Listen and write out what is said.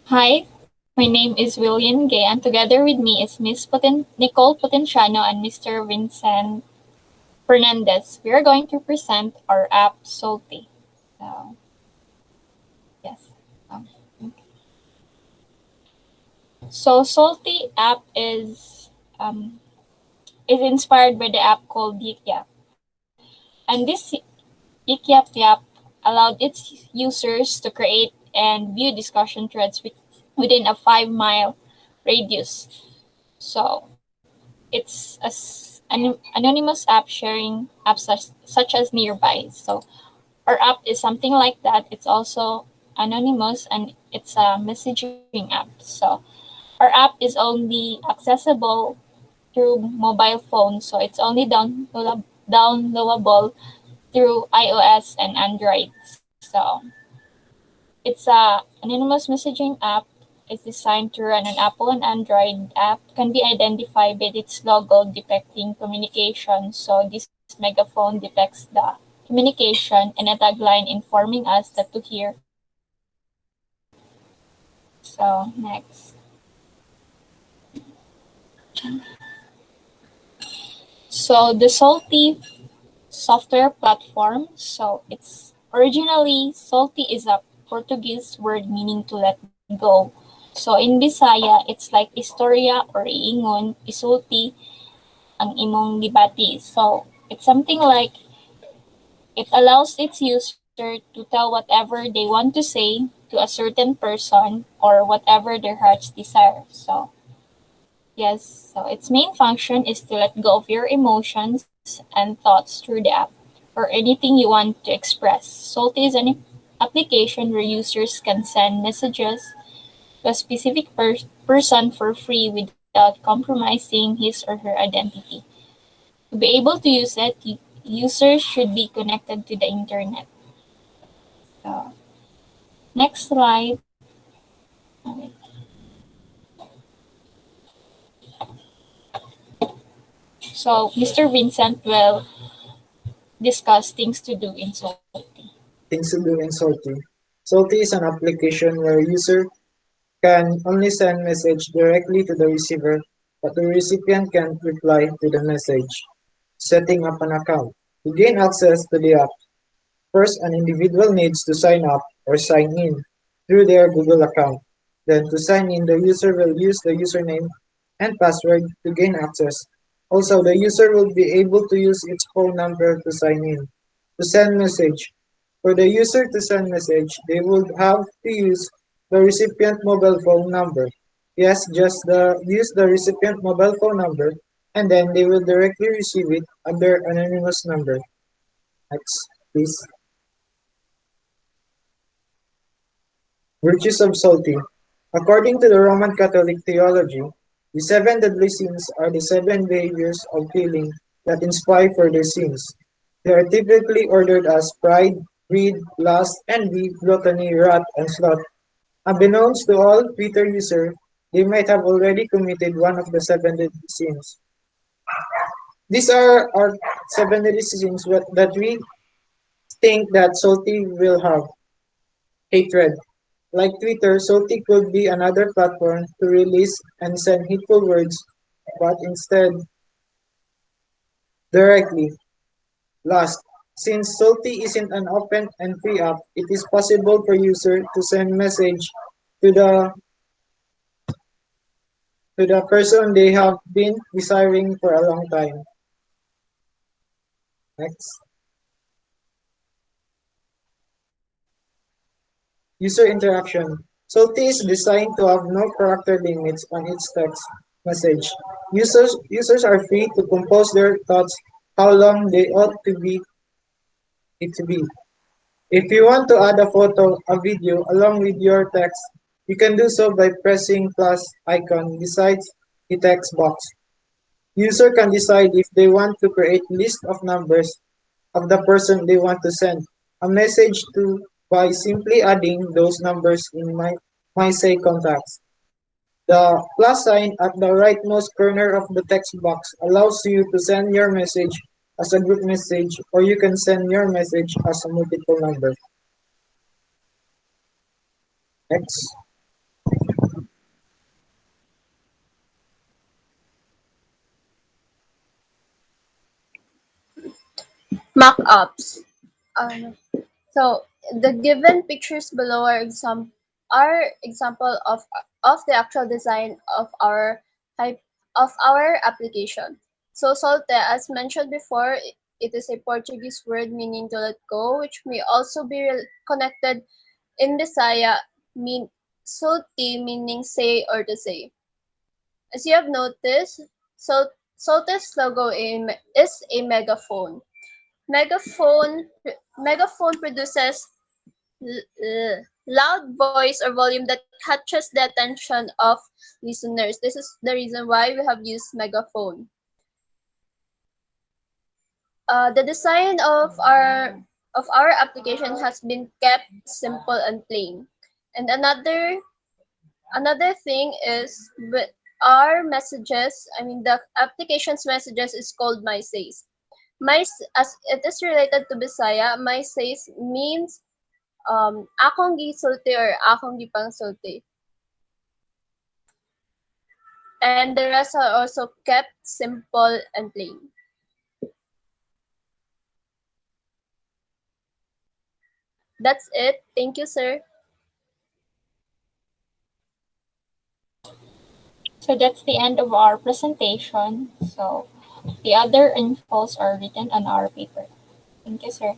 Hi, my name is Whillien Ghae, and together with me is Nicole Potenciano and Mr. Vincent Fernandez. We are going to present our app Solté. So, yes. Um, so Solté app um, is inspired by the app called Yik. And this Yik allowed its users to create and view discussion threads within a 5 mile radius. So it's an anonymous app sharing apps such as Nearby. So our app is something like that. It's also anonymous and it's a messaging app. So our app is only accessible through mobile phones. So it's only downloadable through iOS and Android. So it's a anonymous messaging app. It's designed to run on Apple and Android. App can be identified by its logo depicting communication. So this megaphone depicts the communication and a tagline informing us that to hear. So next. So the Salty software platform. So it's originally Salty is a Portuguese word meaning to let go. So in Bisaya, it's like istorya or iingon, isulti ang imong gibati. So it's something like it allows its user to tell whatever they want to say to a certain person or whatever their hearts desire. So yes, so its main function is to let go of your emotions and thoughts through the app or anything you want to express. Salty is an application where users can send messages to a specific person for free without compromising his or her identity. To be able to use it, users should be connected to the internet. So, next slide. Okay. So, Mr. Vincent will discuss things to do in Salty. Things to do in Solté. Solté is an application where user can only send message directly to the receiver, but the recipient can reply to the message. Setting up an account. To gain access to the app, first an individual needs to sign up or sign in through their Google account. Then to sign in, the user will use the username and password to gain access. Also, the user will be able to use its phone number to sign in. To send message. For the user to send message, they would have to use the recipient mobile phone number. Yes, just use the recipient mobile phone number, and then they will directly receive it under anonymous number. Next, please. Virtues of Salty. According to the Roman Catholic theology, the seven deadly sins are the seven behaviors of feeling that inspire further sins. They are typically ordered as pride, greed, lust, envy, gluttony, wrath, and sloth. Unbeknownst to all Twitter users, they might have already committed one of the seven deadly sins. These are our seven deadly sins that we think that Salty will have. Hatred. Like Twitter, Solti could be another platform to release and send hateful words, but instead, directly. Last, since Solti isn't an open and free app, it is possible for user to send message to the person they have been desiring for a long time. Next. User interaction. Solti is designed to have no character limits on its text message. Users are free to compose their thoughts how long they ought it to be. If you want to add a photo, a video along with your text, you can do so by pressing plus icon beside the text box. User can decide if they want to create list of numbers of the person they want to send a message to by simply adding those numbers in my say contacts. The plus sign at the rightmost corner of the text box allows you to send your message as a group message, or you can send your message as a multiple number. Next. Mock-ups. Um, so the given pictures below are example of the actual design type of our application. So Solté, as mentioned before, it is a Portuguese word meaning to let go, which may also be connected in Bisaya mean Solti meaning say or to say. As you have noticed, Solté's logo is a megaphone. Megaphone produces loud voice or volume that catches the attention of listeners. This is the reason why we have used megaphone. The design of our application has been kept simple and plain. And another thing is with our messages, I mean the application's messages is called my says. As it is related to Bisaya, my says means akong gisulti or akong gipangsulti. And the rest are also kept simple and plain. That's it. Thank you, sir. So that's the end of our presentation. So the other infos are written on our paper. Thank you, sir.